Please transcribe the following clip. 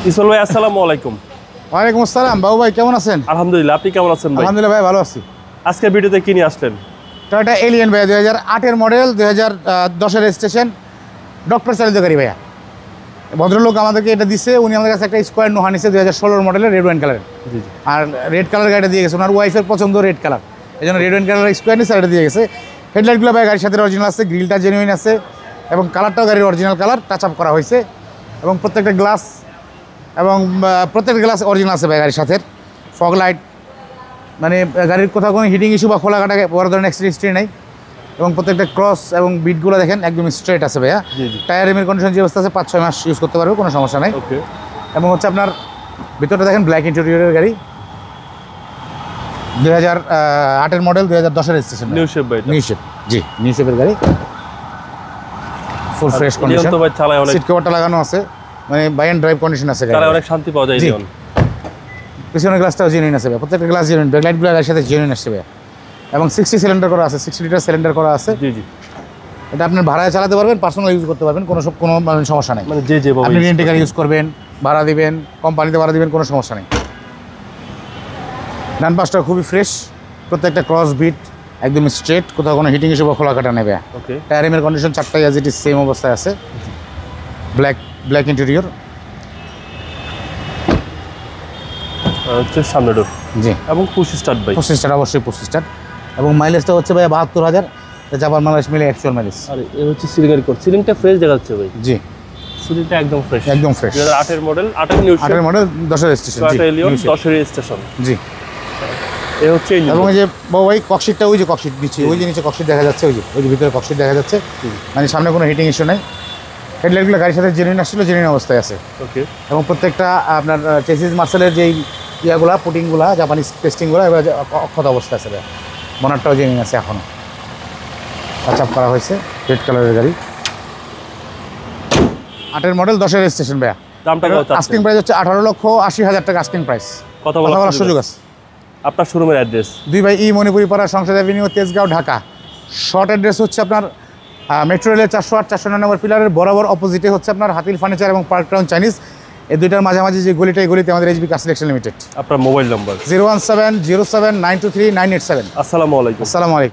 ইসমাইল ভাই আসসালামু আলাইকুম। ওয়ালাইকুম আসসালাম। বাবু ভাই কেমন আছেন? আলহামদুলিল্লাহ, আপনি কেমন আছেন ভাই? আলহামদুলিল্লাহ ভাই, ভালো আছি। আজকে ভিডিওতে কি নিয়ে আসলেন? টয়োটা এলিয়ন ভাইয়া, 2008-এর মডেল, 2010-এর রেজিস্ট্রেশন, ডক্টর চালিত গাড়ি ভাইয়া। ভদ্রলোক আমাদেরকে এটা দিচ্ছে, উনি আমাদের কাছে একটা স্কোয়ার নোহা নিচ্ছে 2016 মডেলের রেড ওয়াইন কালারের। জি জি। আর রেড কালার গাড়িটা দিয়ে গেছে, ওনার ওয়াইফের পছন্দ রেড কালার, এই জন্য রেড ওয়াইন কালার স্কোয়ার নিচ্ছে, এটা দিয়ে গেছে। হেডলাইটগুলো ভাই গাড়ির সাথে অরিজিনাল আছে, গ্রিলটা জেনুইন আছে এবং কালারটাও গাড়ির অরিজিনাল কালার, টাচ আপ করা হয়েছে এবং প্রত্যেকটা গ্লাস অরিজিনাল আছে ভাই গাড়ির সাথে। ফগ লাইট, মানে গাড়ির কোথাও কোনো হিটিং ইস্যু বা খোলা কাটা বড় ধরনের অ্যাক্সিডেন্ট হিস্ট্রি নেই এবং প্রত্যেকটা ক্রস এবং বিটগুলো দেখেন একদম স্ট্রেট আছে ভাইয়া। টায়ার রিমের কন্ডিশন যে অবস্থা আছে 5-6 মাস ইউজ করতে পারবে, কোনো সমস্যা নেই। ওকে। এবং হচ্ছে আপনার ভিতরটা দেখেন ব্ল্যাক ইন্টেরিয়রের গাড়ি, 2008-এর মডেল, 2010-এর রেজিস্ট্রেশন। নিউ শেপ ভাই? নিউ শেপ, জি নিউ শেপের গাড়ি, ফুল ফ্রেশ কন্ডিশন। তো ভাই চালায় অনেক, সিট কভারটা লাগানো আছে, মানে বাই অ্যান্ড ড্রাইভ কন্ডিশন আছে গাড়ি, চালায় অনেক শান্তি পাওয়া যায়। লিওন পিছনের গ্লাসটাও জেনুইন আছে ভাই, প্রত্যেকটা গ্লাস জেনুইন, ব্যাকলাইটগুলো গাড়ির সাথে জেনুইন আসছে ভাই। এবং 60 সিলিন্ডার করা আছে, 60 লিটার সিলিন্ডার করা আছে। জি জি। এটা আপনি ভাড়ায় চালাতে পারবেন, পার্সোনাল ইউজ করতে পারবেন, কোনো সমস্যা নেই। মানে যে যেভাবে আপনি রেন্টে গাড়ি ইউজ করবেন, ভাড়া দিবেন, কোম্পানিতে ভাড়া দিবেন, কোনো সমস্যা নেই। ডান পাশটা খুবই ফ্রেশ, প্রত্যেকটা ক্রস বিট একদম স্ট্রেট, কোথাও কোনো হিটিং ইস্যু বা খোলা কাটা নেবে। ওকে। টায়ারের কন্ডিশন 4টাই অ্যাজ ইট ইজ সেম অবস্থায় আছে, ব্ল্যাক ইন্টেরিয়র। হচ্ছে সামনে ডোর, জি, এবং পুশ স্টার্ট ভাই? 25 স্টার, অবশ্যই 25 স্টার। এবং মাইলেজটা হচ্ছে ভাই 72,000, জাপান মাইলেজ মিলে অ্যাকচুয়াল মাইলেজ। আর এই হচ্ছে সিলিংয়ের কোড, সিলিংটা ফ্রেশ দেখা যাচ্ছে ভাই। জি, সিলিংটা একদম ফ্রেশ, একদম ফ্রেশ। 2008-এর মডেল, 8-এর নিউ শেপ, 8-এর মডেল, 10-এর রেজিস্ট্রেশন। টয়োটা এলিয়ন, 10-এর রেজিস্ট্রেশন। জি। এই হচ্ছে ইঞ্জিন। এবং এই যে বাবু ভাই ককশিটটা, ওই যে ককশিট নিচে, ওই যে নিচে ককশিট দেখা যাচ্ছে, ওই যে ভিতরে ককশিট দেখা যাচ্ছে, মানে সামনে কোনো হিটিং ইস্যু নেই। হেডলাইটগুলো গাড়ির সাথে জেনুইন আসছিল, জেনুইন অবস্থায় আছে। ওকে। এবং প্রত্যেকটা আপনার চেসিস মার্সেলের যেই ইয়াগুলা, পুটিংগুলা, জাপানিজ টেস্টিংগুলো এবার অক্ষত অবস্থায় আছে ভাই। বনারটাও জেনুইন আছে, এখনও টাচ আপ করা হয়েছে। রেড কালারের গাড়ি, 8-এর মডেল, 10-এর রেজিস্ট্রেশন ভাইয়া। দামটা কত? আস্কিং প্রাইস হচ্ছে 18,80,000 টাকা আস্কিং প্রাইস। কথা বলার সুযোগ আছে। আপনার শোরুমের অ্যাড্রেস? 2 বাই ই মণিপুরি পাড়া, সংসদ avenue, Tejgaon, Dhaka. Short address হচ্ছে আপনার মেট্রো রেলের 408, 409 নম্বর পিলারের বরাবর অপোজিটে হচ্ছে আপনার হাতিল ফার্নিচার এবং পার্ক টাউন চাইনিজ, এই দুইটার মাঝামাঝি যে গলিটা, এই গলিতে আমাদের এইচবি কার সিলেকশন লিমিটেড। আপনার মোবাইল নাম্বার? 01707923987। আসসালামু আলাইকুম। আসসালামু আলাইকুম।